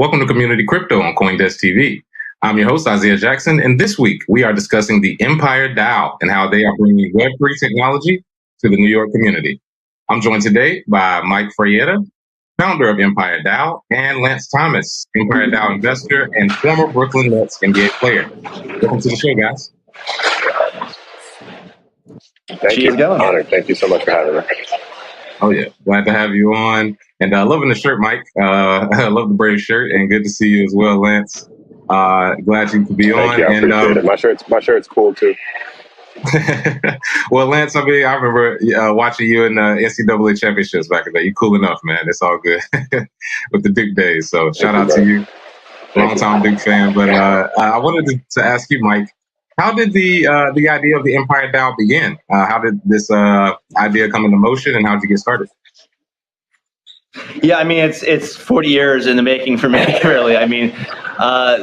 Welcome to Community Crypto on CoinDesk TV. I'm your host, Isaiah Jackson, and this week we are discussing the EmpireDAO and how they are bringing Web3 technology to the New York community. I'm joined today by Mike Fraietta, founder of EmpireDAO, and Lance Thomas, EmpireDAO investor and former Brooklyn Nets NBA player. Welcome to the show, guys. Thank you. Honored. Thank you so much for having me. Oh, yeah. Glad to have you on. And loving the shirt, Mike. I love the Brave shirt, and good to see you as well, Lance. Glad you could be on. Thank you. I appreciate it. My shirt's cool, too. Well, Lance, I remember watching you in the NCAA championships back in the day. You're cool enough, man. It's all good with the Duke days. So shout out to you. Long-time Duke fan. But I wanted to ask you, Mike, how did the idea of the EmpireDAO begin? How did this idea come into motion, and how did you get started? Yeah, I mean, it's 40 years in the making for me, really. I mean,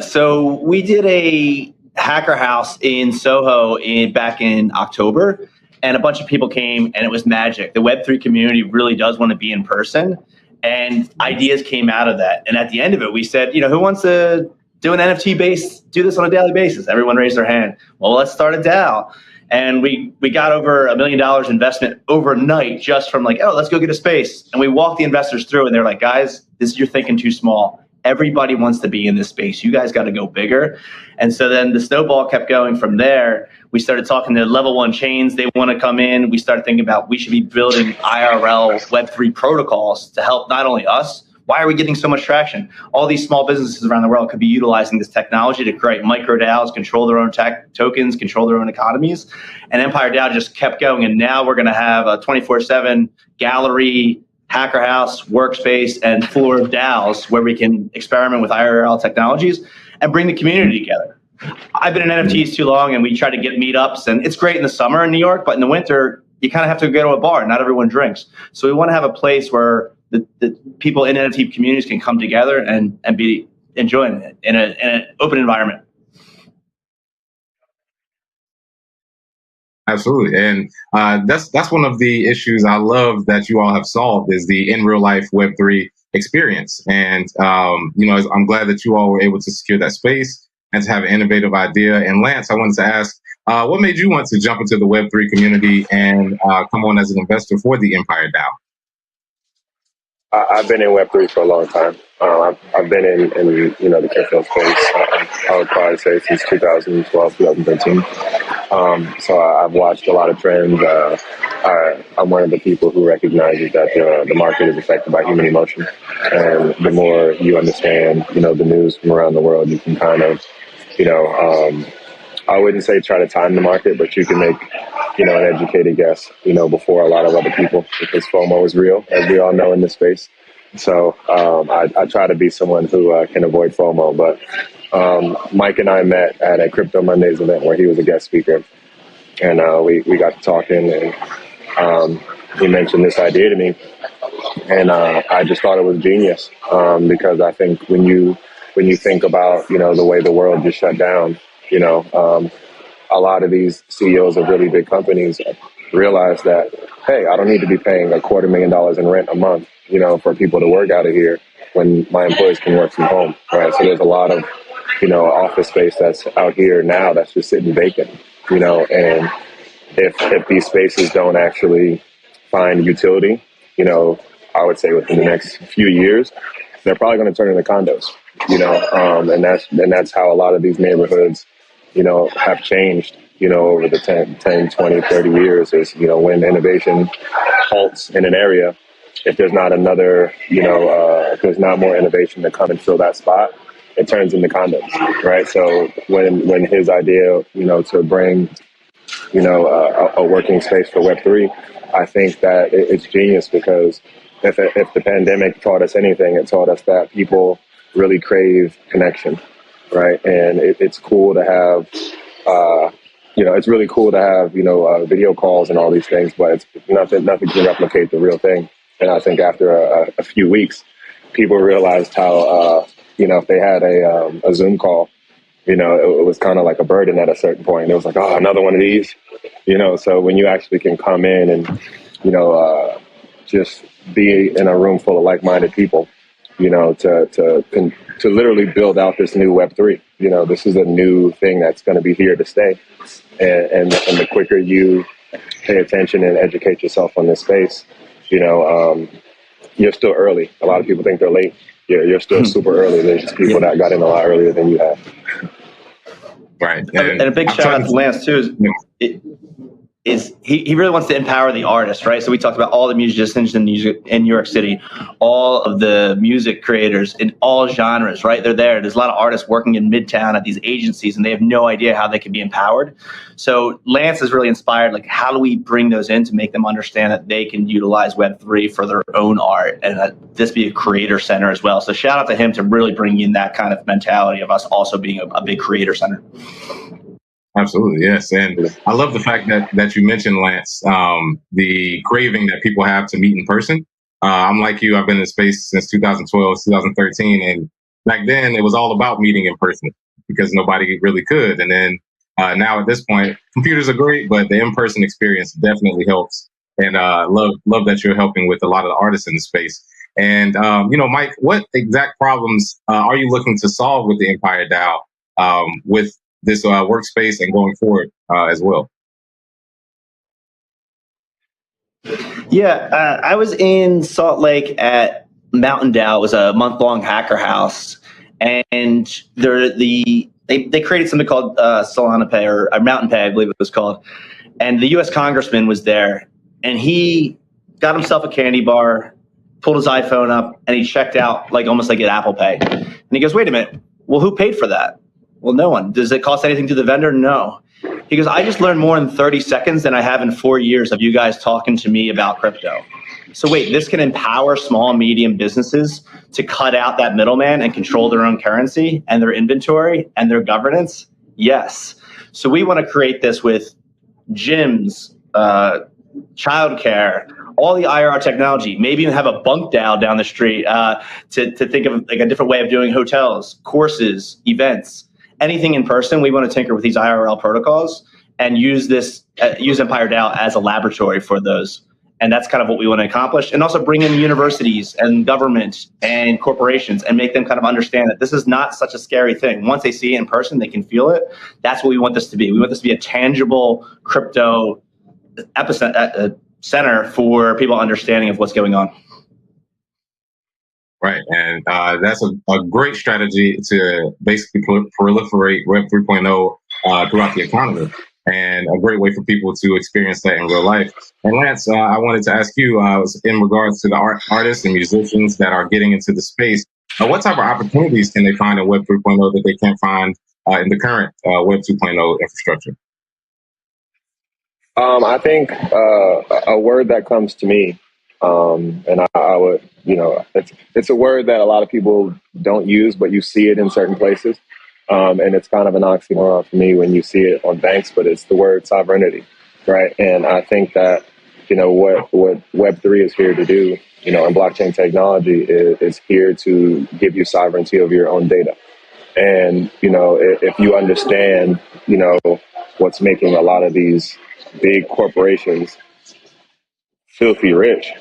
so we did a hacker house in Soho back in October, and a bunch of people came, and it was magic. The Web3 community really does want to be in person, and ideas came out of that. And at the end of it, we said, who wants to do an NFT-based, do this on a daily basis? Everyone raised their hand. Well, let's start a DAO. And we got over $1 million investment overnight just from let's go get a space. And we walked the investors through, and they're like, guys, you're thinking too small. Everybody wants to be in this space. You guys got to go bigger. And so then the snowball kept going from there. We started talking to level 1 chains. They want to come in. We started thinking about we should be building IRL Web3 protocols to help not only us. Why are we getting so much traction? All these small businesses around the world could be utilizing this technology to create micro DAOs, control their own tokens, control their own economies. And EmpireDAO just kept going. And now we're going to have a 24/7 gallery, hacker house, workspace, and floor of DAOs where we can experiment with IRL technologies and bring the community together. I've been in NFTs too long, and we try to get meetups. And it's great in the summer in New York, but in the winter, you kind of have to go to a bar. Not everyone drinks. So we want to have a place where the people in NFT communities can come together and be enjoying it in an open environment. Absolutely. And that's one of the issues I love that you all have solved is the in real life Web3 experience. And, I'm glad that you all were able to secure that space and to have an innovative idea. And Lance, I wanted to ask, what made you want to jump into the Web3 community and come on as an investor for the EmpireDAO? I've been in Web3 for a long time. I've been in the crypto space, I would probably say since 2012, 2013. So I've watched a lot of trends. I'm one of the people who recognizes that the market is affected by human emotion. And the more you understand, the news from around the world, you can kind of, I wouldn't say try to time the market, but you can make, an educated guess, before a lot of other people, because FOMO is real, as we all know in this space. So I try to be someone who can avoid FOMO. But Mike and I met at a Crypto Mondays event where he was a guest speaker, and we got to talking, and he mentioned this idea to me, and I just thought it was genius because I think when you think about the way the world just shut down, a lot of these CEOs of really big companies realize that, hey, I don't need to be paying $250,000 in rent a month, for people to work out of here when my employees can work from home, right? So there's a lot of, office space that's out here now that's just sitting vacant, and if these spaces don't actually find utility, I would say within the next few years, they're probably going to turn into condos, and that's how a lot of these neighborhoods have changed, over the 10, 20, 30 years is, when innovation halts in an area, if there's not another, if there's not more innovation to come and fill that spot, it turns into condos, right? So when his idea, to bring, a working space for Web3, I think that it's genius because if the pandemic taught us anything, it taught us that people really crave connection. Right. And it's cool to have, it's really cool to have, video calls and all these things, but it's nothing can replicate the real thing. And I think after a few weeks, people realized how, if they had a Zoom call, it was kind of like a burden at a certain point. It was like, oh, another one of these, so when you actually can come in and, just be in a room full of like-minded people, to literally build out this new Web3. This is a new thing that's going to be here to stay. And the quicker you pay attention and educate yourself on this space, you're still early. A lot of people think they're late. You're still super early. There's people that got in a lot earlier than you have. Right. And a big shout out to Lance too. He really wants to empower the artists, right? So we talked about all the musicians in New York City, all of the music creators in all genres, right? They're there. There's a lot of artists working in Midtown at these agencies, and they have no idea how they can be empowered. So Lance is really inspired, like, how do we bring those in to make them understand that they can utilize Web3 for their own art, and that this be a creator center as well. So shout out to him to really bring in that kind of mentality of us also being a big creator center. Absolutely, yes. And I love the fact that you mentioned, Lance, the craving that people have to meet in person. I'm like you, I've been in space since 2012, 2013. And back then it was all about meeting in person because nobody really could. And then now at this point, computers are great, but the in-person experience definitely helps. And love that you're helping with a lot of the artists in the space. And, Mike, what exact problems are you looking to solve with the EmpireDAO with this workspace and going forward as well? Yeah, I was in Salt Lake at Mountain DAO. It was a month-long hacker house, and they created something called Solana Pay or Mountain Pay, I believe it was called. And the U.S. congressman was there, and he got himself a candy bar, pulled his iPhone up, and he checked out almost like at Apple Pay. And he goes, "Wait a minute, well, who paid for that?" Well, no one. Does it cost anything to the vendor? No. He goes, "I just learned more in 30 seconds than I have in 4 years of you guys talking to me about crypto." So wait, this can empower small, medium businesses to cut out that middleman and control their own currency and their inventory and their governance? Yes. So we want to create this with gyms, childcare, all the IR technology, maybe even have a bunk DAO down the street to think of a different way of doing hotels, courses, events. Anything in person, we want to tinker with these IRL protocols and use EmpireDAO as a laboratory for those. And that's kind of what we want to accomplish. And also bring in universities and government and corporations and make them kind of understand that this is not such a scary thing. Once they see it in person, they can feel it. That's what we want this to be. We want this to be a tangible crypto center for people understanding of what's going on. Right. And that's a great strategy to basically proliferate Web 3.0 throughout the economy, and a great way for people to experience that in real life. And Lance, I wanted to ask you, in regards to the artists and musicians that are getting into the space, what type of opportunities can they find in Web 3.0 that they can't find in the current Web 2.0 infrastructure? I think a word that comes to me, and I would, it's a word that a lot of people don't use, but you see it in certain places. And it's kind of an oxymoron for me when you see it on banks, but it's the word sovereignty, right? And I think that, what Web3 is here to do, and blockchain technology is here to give you sovereignty over your own data. And, if you understand, what's making a lot of these big corporations filthy rich,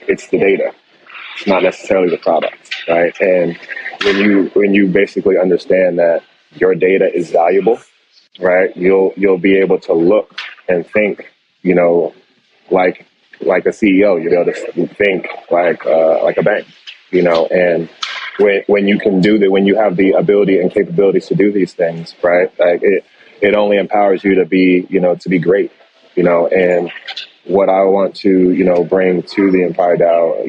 it's the data. It's not necessarily the product, right? And when you basically understand that your data is valuable, right, you'll be able to look and think, like a CEO. You'll be able to think like a bank, and when you can do that, when you have the ability and capabilities to do these things, right, like it only empowers you to be, to be great, and what I want to, bring to the EmpireDAO,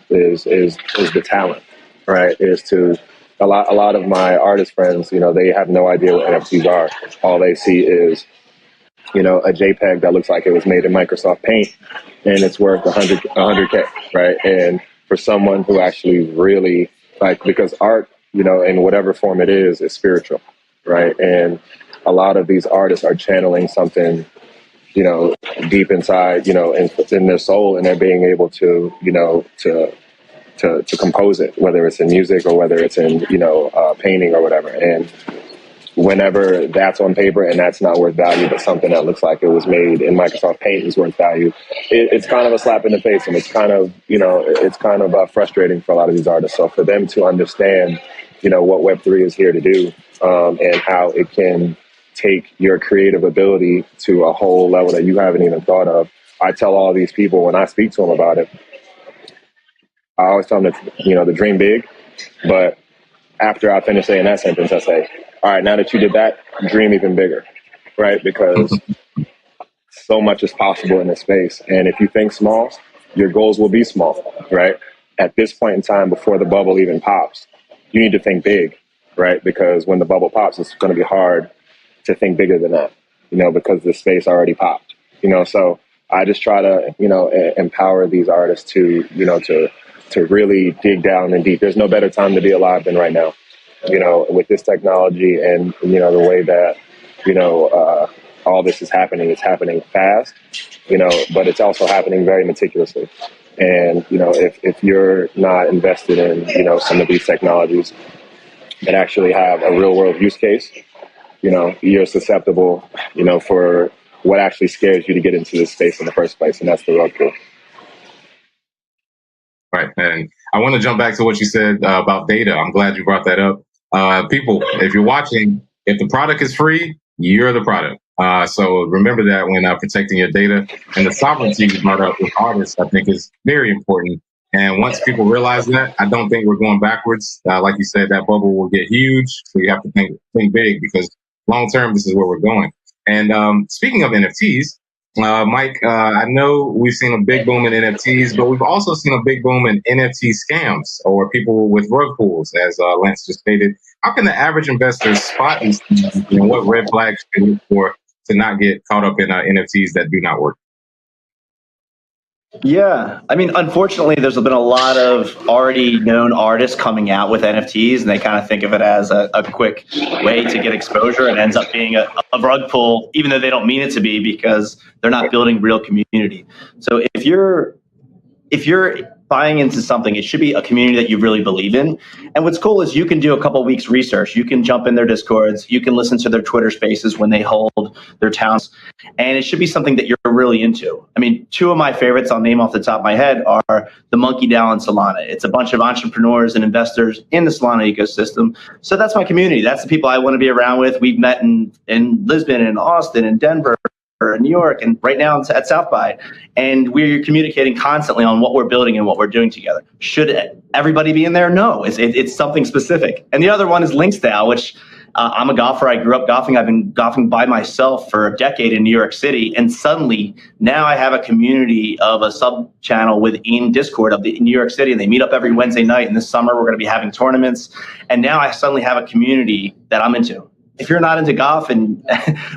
is the talent, right? Is to a lot of my artist friends, they have no idea what NFTs are. All they see is, a JPEG that looks like it was made in Microsoft Paint, and it's worth 100K, right? And for someone who actually really because art, in whatever form it is spiritual, right? And a lot of these artists are channeling something, deep inside, in their soul, and they're being able to, to compose it, whether it's in music or whether it's in, painting or whatever. And whenever that's on paper and that's not worth value, but something that looks like it was made in Microsoft Paint is worth value, it's kind of a slap in the face, and it's kind of, it's kind of frustrating for a lot of these artists. So for them to understand, what Web3 is here to do, and how it can take your creative ability to a whole level that you haven't even thought of. I tell all these people when I speak to them about it, I always tell them to dream big, but after I finish saying that sentence, I say, all right, now that you did that, dream even bigger, right? Because so much is possible in this space. And if you think small, your goals will be small, right? At this point in time, before the bubble even pops, you need to think big, right? Because when the bubble pops, it's going to be hard to think bigger than that, because the space already popped, so I just try to, empower these artists to, to really dig down and deep. There's no better time to be alive than right now, with this technology and, the way that, all this is happening. It's happening fast, but it's also happening very meticulously. And, if you're not invested in, some of these technologies that actually have a real world use case, you're susceptible, for what actually scares you to get into this space in the first place. And that's the rug pull. Right. And I want to jump back to what you said about data. I'm glad you brought that up. People, if you're watching, if the product is free, you're the product. So remember that when protecting your data. And the sovereignty you brought up with artists, I think, is very important. And once people realize that, I don't think we're going backwards. Like you said, that bubble will get huge. So you have to think big, because long term, this is where we're going. And speaking of NFTs, Mike, I know we've seen a big boom in NFTs, but we've also seen a big boom in NFT scams, or people with rug pulls, as Lance just stated. How can the average investor spot these things, and what red flags should they look for to not get caught up in NFTs that do not work? Yeah, I mean, unfortunately, there's been a lot of already known artists coming out with NFTs, and they kind of think of it as a quick way to get exposure, and ends up being a rug pull, even though they don't mean it to be, because they're not building real community. So if you're buying into something, it should be a community that you really believe in. And what's cool is you can do a couple weeks research. You can jump in their Discords. You can listen to their Twitter spaces when they hold their towns. And it should be something that you're really into. I mean, two of my favorites I'll name off the top of my head are the Monkey DAO and Solana. It's a bunch of entrepreneurs and investors in the Solana ecosystem. So that's my community. That's the people I want to be around with. We've met in Lisbon and Austin and Denver, in New York, and right now at South by, and we're communicating constantly on what we're building and what we're doing together. Should everybody be in there? No, it's something specific. And the other one is LinksDAO, which I'm a golfer. I grew up golfing. I've been golfing by myself for a decade in New York City, and suddenly now I have a community of a sub channel within Discord of the New York City, and they meet up every Wednesday night. And this summer we're going to be having tournaments, and now I suddenly have a community that I'm into. If you're not into golf, and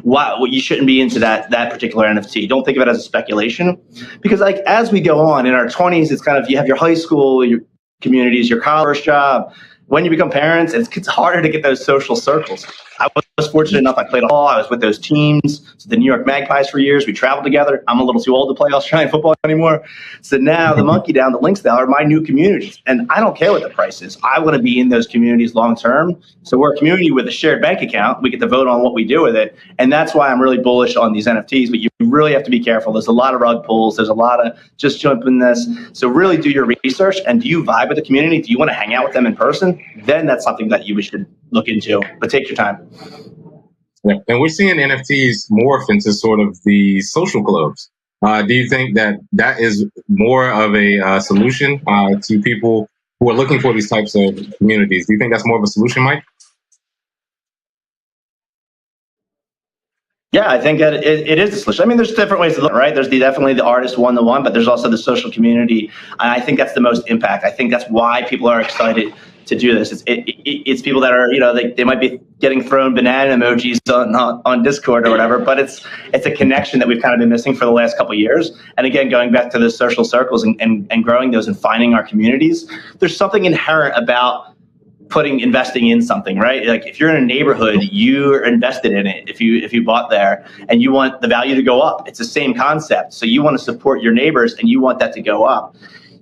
you shouldn't be into that particular NFT. Don't think of it as a speculation, because like as we go on in our 20s, it's kind of, you have your high school, your communities, your college job. When you become parents, it's harder to get those social circles. I was fortunate enough, I played all. I was with those teams, so the New York Magpies for years. We traveled together. I'm a little too old to play Australian football anymore. So now the Monkey DAO, the LinksDAO are my new communities. And I don't care what the price is. I want to be in those communities long term. So we're a community with a shared bank account. We get to vote on what we do with it. And that's why I'm really bullish on these NFTs. But you really have to be careful. There's a lot of rug pulls. There's a lot of just jump in this. So really do your research. And do you vibe with the community? Do you want to hang out with them in person? Then that's something that you should look into. But take your time. Yeah. And we're seeing NFTs morph into sort of the social clubs. Do you think that is more of a solution to people who are looking for these types of communities? Do you think that's more of a solution, Mike? Yeah, I think that it is a solution. I mean, there's different ways to look, right? There's definitely the artist one-to-one, but there's also the social community. And I think that's the most impact. I think that's why people are excited to do this. It's people that are, they might be getting thrown banana emojis on Discord or whatever, but it's a connection that we've kind of been missing for the last couple of years. And again, going back to the social circles and growing those and finding our communities, there's something inherent about investing in something, right? Like if you're in a neighborhood, you're invested in it. If you bought there and you want the value to go up, it's the same concept. So you want to support your neighbors and you want that to go up.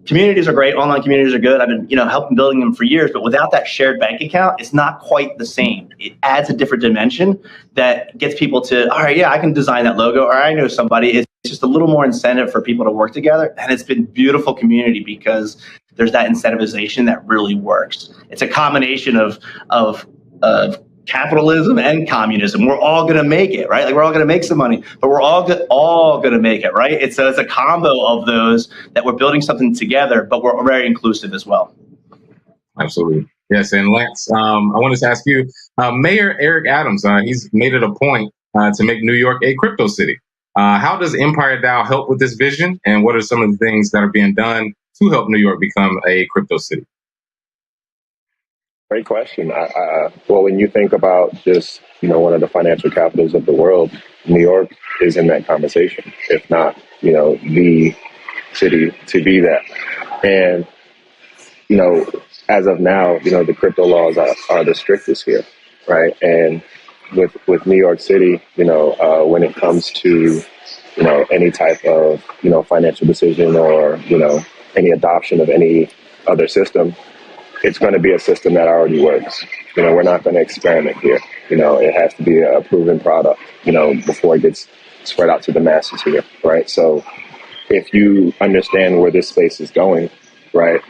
communities are great. Online communities are good. I've been, helping building them for years, but without that shared bank account, it's not quite the same. It adds a different dimension that gets people to, all right, yeah, I can design that logo, or I know somebody. It's just a little more incentive for people to work together. And it's been beautiful community because there's that incentivization that really works. It's a combination of capitalism and communism. We're all going to make it, right? Like we're all going to make some money, but we're all going to make it, right? It's a combo of those that we're building something together, but we're very inclusive as well. Absolutely. Yes. And Lance, I wanted to ask you, Mayor Eric Adams, he's made it a point to make New York a crypto city. How does EmpireDAO help with this vision? And what are some of the things that are being done to help New York become a crypto city? Great question. Well, when you think about just, one of the financial capitals of the world, New York is in that conversation, if not, the city to be that. And, as of now, the crypto laws are the strictest here, right? And with New York City, when it comes to, any type of, financial decision or, any adoption of any other system, it's going to be a system that already works. We're not going to experiment here. It has to be a proven product, before it gets spread out to the masses here, right? So if you understand where this space is going, right,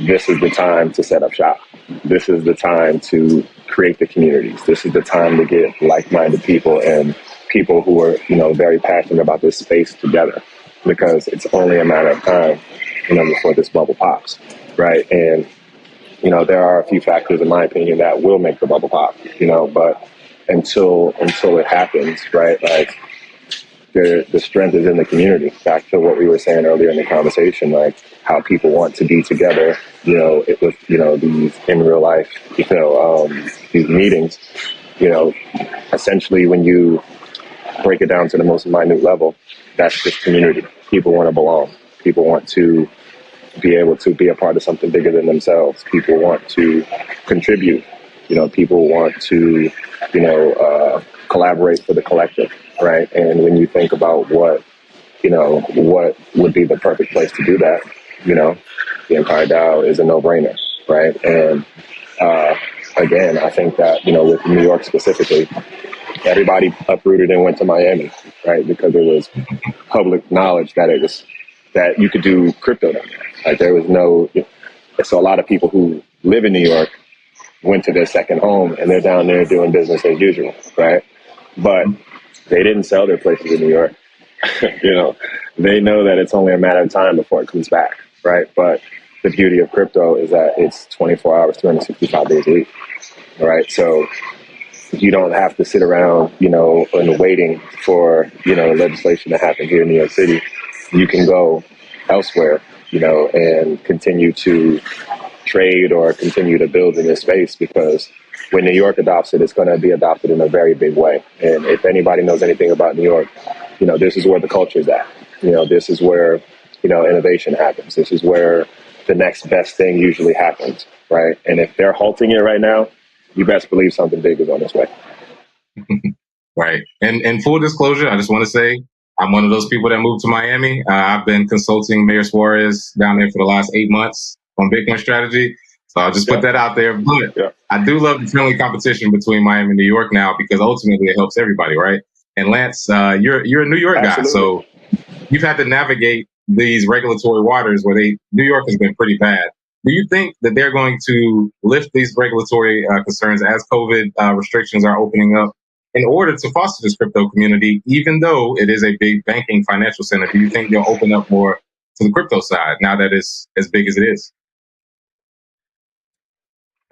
this is the time to set up shop. This is the time to create the communities. This is the time to get like-minded people and people who are, very passionate about this space together, because it's only a matter of time, before this bubble pops, right? And there are a few factors, in my opinion, that will make the bubble pop, but until it happens, right, like the strength is in the community. Back to what we were saying earlier in the conversation, like how people want to be together, with, these in real life, these meetings, essentially when you break it down to the most minute level, that's just community. People want to belong. People want to be able to be a part of something bigger than themselves. People want to contribute. People want to, collaborate for the collective, right? And when you think about what would be the perfect place to do that, the EmpireDAO is a no-brainer, right? And again, I think that, with New York specifically, everybody uprooted and went to Miami, right? Because it was public knowledge that you could do crypto down there. Like there was so a lot of people who live in New York went to their second home and they're down there doing business as usual, right? But they didn't sell their places in New York. They know that it's only a matter of time before it comes back, right? But the beauty of crypto is that it's 24 hours, 365 days a week, right? So you don't have to sit around, and waiting for, legislation to happen here in New York City. You can go elsewhere, and continue to trade or continue to build in this space, because when New York adopts it, it's going to be adopted in a very big way. And if anybody knows anything about New York, this is where the culture is at. This is where, innovation happens. This is where the next best thing usually happens, right? And if they're halting it right now, you best believe something big is on its way. Right. And full disclosure, I just want to say, I'm one of those people that moved to Miami. I've been consulting Mayor Suarez down there for the last 8 months on Bitcoin strategy. So I'll just put that out there. But I do love the friendly competition between Miami and New York now, because ultimately it helps everybody, right? And Lance, you're a New York guy, so you've had to navigate these regulatory waters where New York has been pretty bad. Do you think that they're going to lift these regulatory concerns as COVID restrictions are opening up in order to foster this crypto community, even though it is a big banking financial center? Do you think they'll open up more to the crypto side now that it's as big as it is?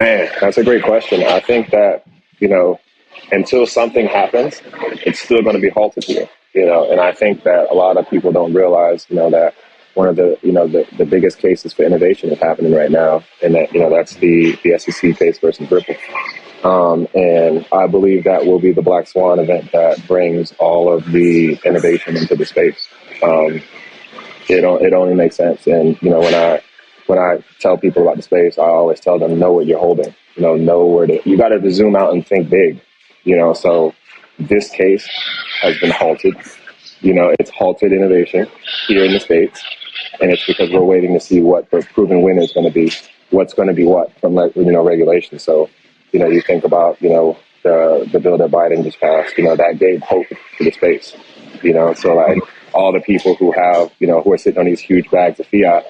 Man, that's a great question. I think that, until something happens, it's still going to be halted here, and I think that a lot of people don't realize, that one of the, the biggest cases for innovation is happening right now. And that, that's the SEC case versus Ripple. And I believe that will be the black swan event that brings all of the innovation into the space. It only makes sense. And, when I tell people about the space, I always tell them, know what you're holding, know where you got to zoom out and think big, so this case has been halted. It's halted innovation here in the States. And it's because we're waiting to see what the proven winner is going to be, what's going to be what from regulation. So, you think about, the bill that Biden just passed, that gave hope to the space, so like all the people who have, who are sitting on these huge bags of fiat,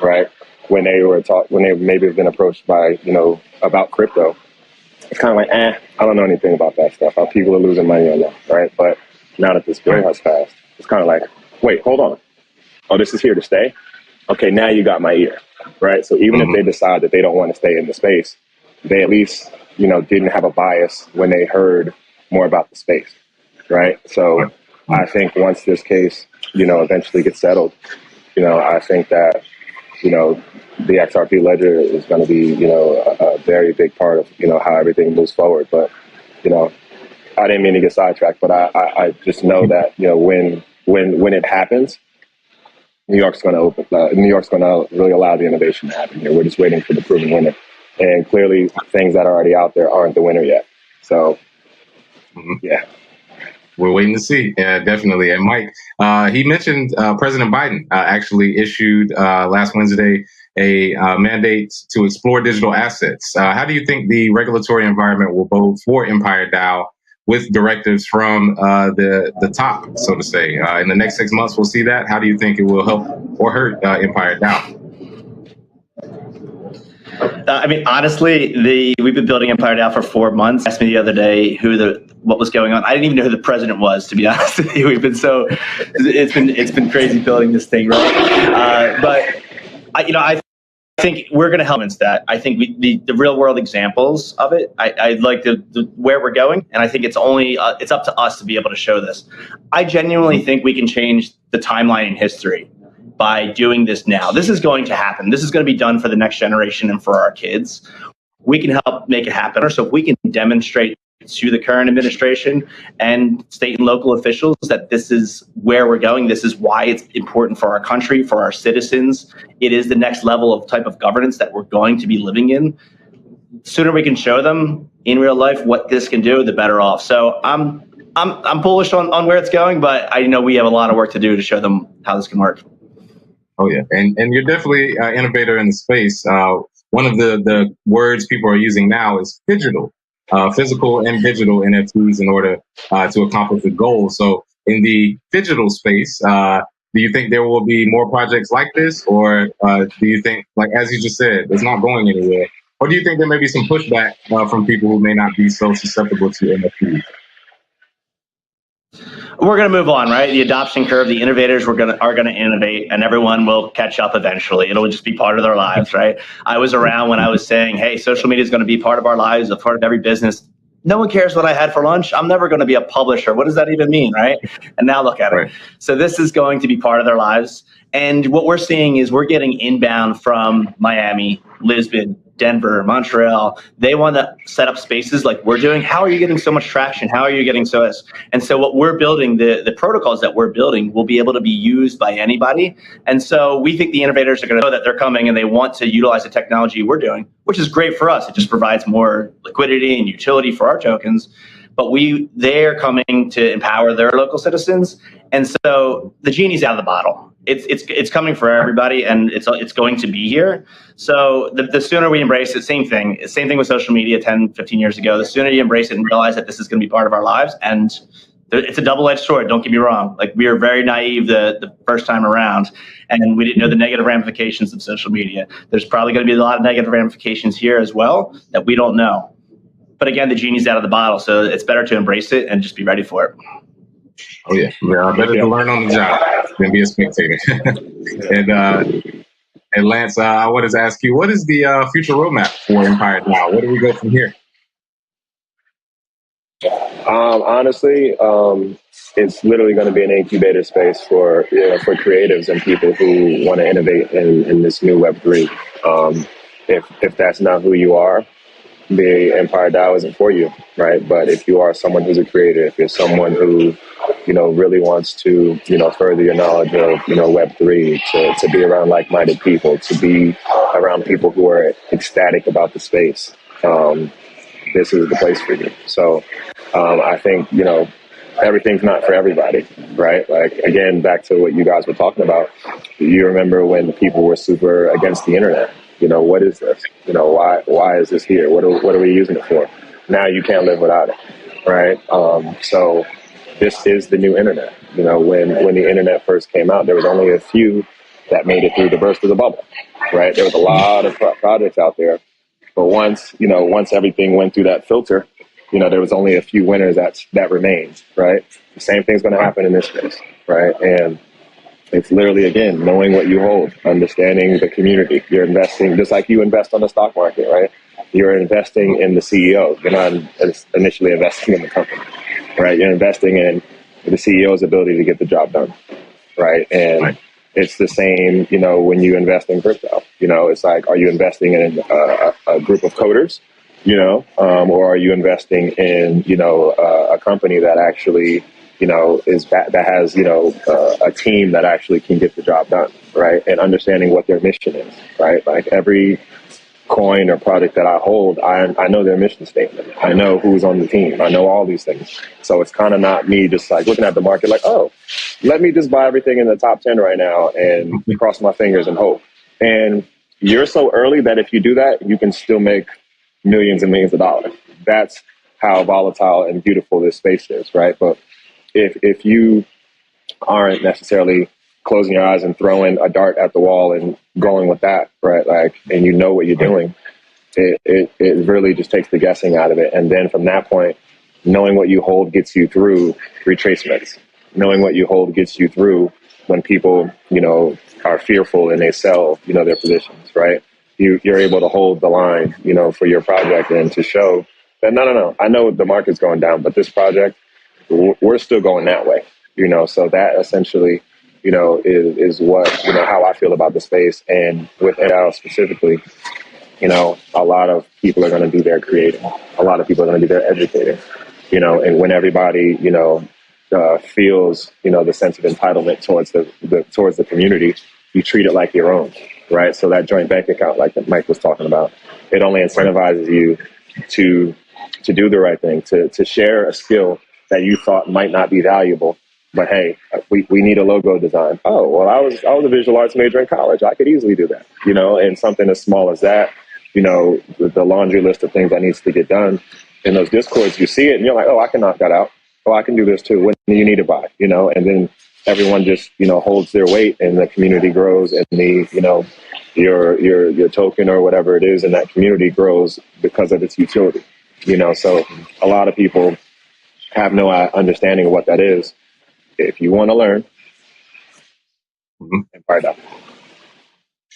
right? When they maybe have been approached by, about crypto, it's kind of like, I don't know anything about that stuff. How people are losing money on that, right? But now that this bill has passed, it's kind of like, wait, hold on. Oh, this is here to stay? Okay, now you got my ear, right? So even if they decide that they don't want to stay in the space, they at least, didn't have a bias when they heard more about the space, right? So I think once this case, eventually gets settled, I think that, the XRP ledger is going to be, a very big part of, how everything moves forward. But, I didn't mean to get sidetracked, but I just know that, when it happens, New York's going to really allow the innovation to happen here. We're just waiting for the proven winner. And clearly things that are already out there aren't the winner yet. So, yeah. We're waiting to see. Yeah, definitely. And Mike, he mentioned President Biden actually issued last Wednesday a mandate to explore digital assets. How do you think the regulatory environment will bode for EmpireDAO with directives from the top, so to say? In the next 6 months, we'll see that. How do you think it will help or hurt EmpireDAO? Honestly, we've been building EmpireDAO for 4 months. Asked me the other day what was going on. I didn't even know who the president was, to be honest with you. It's been crazy building this thing, right? But I think we're going to help that. I think the real world examples of it. I like the where we're going, and I think it's only it's up to us to be able to show this. I genuinely think we can change the timeline in history by doing this now. This is going to happen. This is going to be done for the next generation and for our kids. We can help make it happen. So if we can demonstrate to the current administration and state and local officials that this is where we're going, this is why it's important for our country, for our citizens, it is the next level of type of governance that we're going to be living in. The sooner we can show them in real life what this can do, the better off. So I'm bullish on where it's going, but I know we have a lot of work to do to show them how this can work. Oh, yeah. And you're definitely an innovator in the space. One of the words people are using now is digital, physical and digital NFTs in order to accomplish the goal. So in the digital space, do you think there will be more projects like this? Or do you think, like, as you just said, it's not going anywhere? Or do you think there may be some pushback from people who may not be so susceptible to NFTs? We're going to move on, right? The adoption curve, the innovators are going to innovate, and everyone will catch up eventually. It'll just be part of their lives, right? I was around when I was saying, hey, social media is going to be part of our lives, a part of every business. No one cares what I had for lunch. I'm never going to be a publisher. What does that even mean, right? And now look at it. So this is going to be part of their lives. And what we're seeing is we're getting inbound from Miami, Lisbon, Denver, Montreal. They want to set up spaces like we're doing. How are you getting so much traction? How are you getting so much? And so what we're building, the protocols that we're building will be able to be used by anybody. And so we think the innovators are going to know that they're coming and they want to utilize the technology we're doing, which is great for us. It just provides more liquidity and utility for our tokens. But they're coming to empower their local citizens. And so the genie's out of the bottle. It's coming for everybody, and it's going to be here. So the sooner we embrace it, same thing with social media 10, 15 years ago, the sooner you embrace it and realize that this is going to be part of our lives. And it's a double-edged sword, don't get me wrong. Like, we were very naive the first time around, and we didn't know the negative ramifications of social media. There's probably going to be a lot of negative ramifications here as well that we don't know. But again, the genie's out of the bottle, so it's better to embrace it and just be ready for it. Oh, yeah. Better to learn on the job than be a spectator. And Lance, I wanted to ask you, what is the future roadmap for EmpireDAO? Where do we go from here? Honestly, it's literally going to be an incubator space for creatives and people who want to innovate in this new Web3. If that's not who you are, the EmpireDAO isn't for you, right? But if you are someone who's a creator, if you're someone who, really wants to, further your knowledge of, Web3, to be around like-minded people, to be around people who are ecstatic about the space, this is the place for you. So I think, everything's not for everybody, right? Like, again, back to what you guys were talking about, you remember when people were super against the internet. What is this? Why is this here? What are we using it for? Now you can't live without it, right? So this is the new internet. When the internet first came out, there was only a few that made it through the burst of the bubble, right? There was a lot of projects out there, but once everything went through that filter, there was only a few winners that remained, right? The same thing's going to happen in this space, right? And it's literally, again, knowing what you hold, understanding the community. You're investing just like you invest on the stock market, right? You're investing in the CEO. You're not initially investing in the company, right? You're investing in the CEO's ability to get the job done, right? And it's the same, when you invest in crypto. It's like, are you investing in a group of coders, or are you investing in, a company that actually, that has, a team that actually can get the job done, right? And understanding what their mission is, right? Like every coin or product that I hold, I know their mission statement. I know who's on the team. I know all these things. So it's kind of not me just like looking at the market like, oh, let me just buy everything in the top 10 right now and cross my fingers and hope. And you're so early that if you do that, you can still make millions and millions of dollars. That's how volatile and beautiful this space is, right? But if you aren't necessarily closing your eyes and throwing a dart at the wall and going with that, right? Like, and you know what you're doing, it really just takes the guessing out of it. And then from that point, knowing what you hold gets you through retracements. Knowing what you hold gets you through when people, are fearful and they sell, their positions, right? You're able to hold the line, for your project and to show that, no, I know the market's going down, but this project, we're still going that way, so that essentially, is what, how I feel about the space. And with DAO specifically, a lot of people are going to be there creating. A lot of people are going to be there educating, and when everybody, feels, the sense of entitlement towards the community, you treat it like your own, right? So that joint bank account, like that Mike was talking about, it only incentivizes you to do the right thing, to share a skill that you thought might not be valuable. But hey, we need a logo design. Oh, well, I was a visual arts major in college. I could easily do that, and something as small as that, the laundry list of things that needs to get done in those discords, you see it and you're like, oh, I can knock that out. Oh, I can do this too. What do you need to buy? And then everyone just, holds their weight and the community grows and your token or whatever it is in that community grows because of its utility, so a lot of people have no understanding of what that is. If you want to learn, EmpireDAO.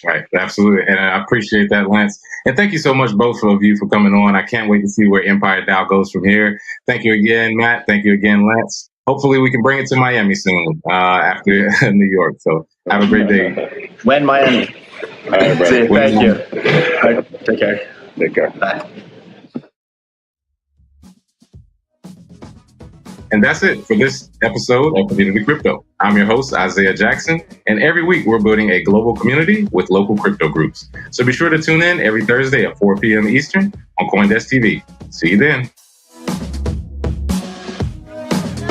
Right, absolutely. And I appreciate that, Lance. And thank you so much, both of you, for coming on. I can't wait to see where EmpireDAO goes from here. Thank you again, Matt. Thank you again, Lance. Hopefully we can bring it to Miami soon after New York. So have a great day. When Miami. All right, brother. Thank you. All right, take care. Take care. Bye. And that's it for this episode of Community Crypto. I'm your host, Isaiah Jackson, and every week we're building a global community with local crypto groups. So be sure to tune in every Thursday at 4 p.m. Eastern on CoinDesk TV. See you then.